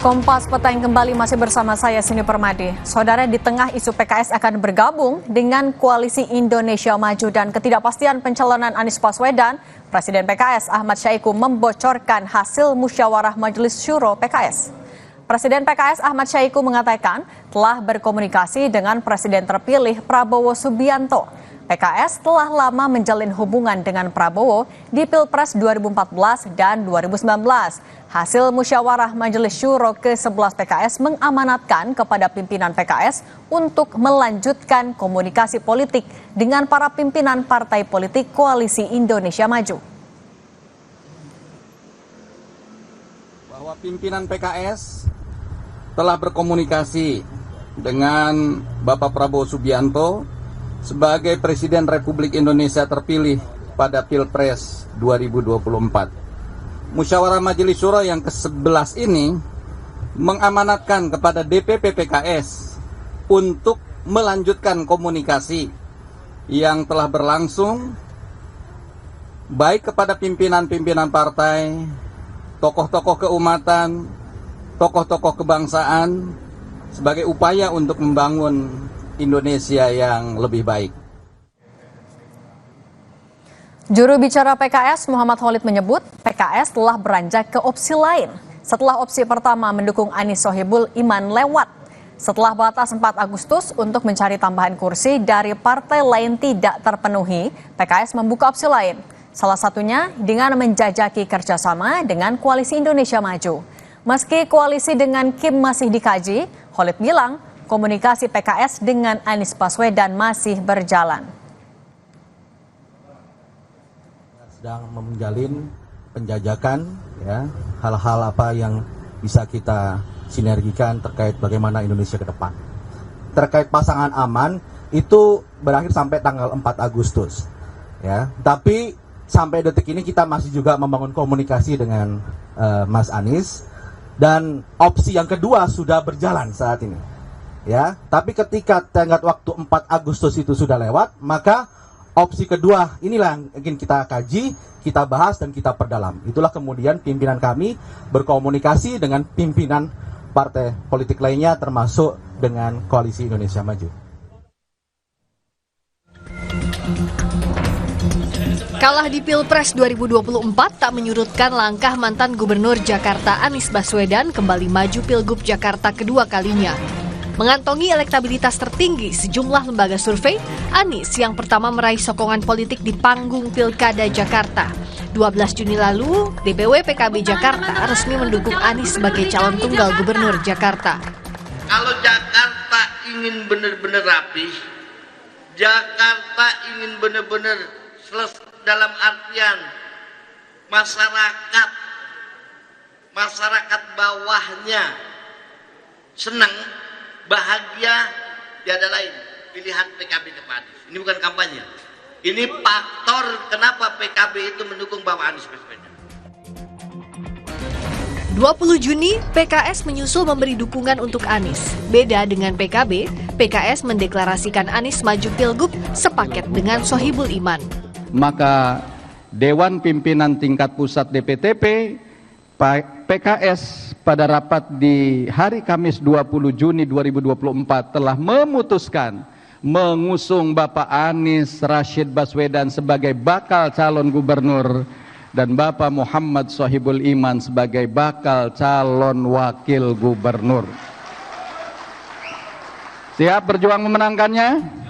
Kompas Petang kembali masih bersama saya Sini Permadi. Saudara, di tengah isu PKS akan bergabung dengan Koalisi Indonesia Maju dan ketidakpastian pencalonan Anies Baswedan, Presiden PKS Ahmad Syahiku membocorkan hasil musyawarah Majelis Syuro PKS. Presiden PKS Ahmad Syahiku mengatakan telah berkomunikasi dengan Presiden terpilih Prabowo Subianto. PKS telah lama menjalin hubungan dengan Prabowo di Pilpres 2014 dan 2019. Hasil musyawarah Majelis Syuro ke-11 PKS mengamanatkan kepada pimpinan PKS untuk melanjutkan komunikasi politik dengan para pimpinan partai politik Koalisi Indonesia Maju. Bahwa pimpinan PKS telah berkomunikasi dengan Bapak Prabowo Subianto sebagai Presiden Republik Indonesia terpilih pada Pilpres 2024. Musyawarah Majelis Syuro yang ke-11 ini mengamanatkan kepada DPP PKS untuk melanjutkan komunikasi yang telah berlangsung baik kepada pimpinan-pimpinan partai, tokoh-tokoh keumatan, tokoh-tokoh kebangsaan sebagai upaya untuk membangun Indonesia yang lebih baik. Juru bicara PKS Muhammad Khalid menyebut PKS telah beranjak ke opsi lain setelah opsi pertama mendukung Anies Sohibul Iman lewat. Setelah batas 4 Agustus untuk mencari tambahan kursi dari partai lain tidak terpenuhi, PKS membuka opsi lain. Salah satunya dengan menjajaki kerjasama dengan Koalisi Indonesia Maju. Meski koalisi dengan Kim masih dikaji, Khalid bilang komunikasi PKS dengan Anies Baswedan masih berjalan. Sedang menjalin penjajakan, ya, hal-hal apa yang bisa kita sinergikan terkait bagaimana Indonesia ke depan. Terkait pasangan aman itu berakhir sampai tanggal 4 Agustus, ya. Tapi sampai detik ini kita masih juga membangun komunikasi dengan Mas Anies dan opsi yang kedua sudah berjalan saat ini. Ya, tapi ketika tenggat waktu 4 Agustus itu sudah lewat, maka opsi kedua inilah yang ingin kita kaji, kita bahas dan kita perdalam. Itulah kemudian pimpinan kami berkomunikasi dengan pimpinan partai politik lainnya termasuk dengan Koalisi Indonesia Maju. Kalah di Pilpres 2024 tak menyurutkan langkah mantan Gubernur Jakarta Anies Baswedan kembali maju Pilgub Jakarta kedua kalinya. Mengantongi elektabilitas tertinggi sejumlah lembaga survei, Anies yang pertama meraih sokongan politik di panggung Pilkada Jakarta. 12 Juni lalu, DPW PKB Jakarta resmi mendukung Anies sebagai calon tunggal Gubernur Jakarta. Kalau Jakarta ingin benar-benar rapi, Jakarta ingin benar-benar selesai dalam artian masyarakat bawahnya senang, bahagia, tiada lain pilihan PKB kepada Anies. Ini bukan kampanye. Ini faktor kenapa PKB itu mendukung Bapak Anies Baswedan. 20 Juni, PKS menyusul memberi dukungan untuk Anies. Beda dengan PKB, PKS mendeklarasikan Anies maju Pilgub sepaket dengan Sohibul Iman. Maka Dewan Pimpinan Tingkat Pusat DPTP PKS pada rapat di hari Kamis 20 Juni 2024 telah memutuskan mengusung Bapak Anies Rashid Baswedan sebagai bakal calon gubernur dan Bapak Muhammad Sohibul Iman sebagai bakal calon wakil gubernur. Siap berjuang memenangkannya?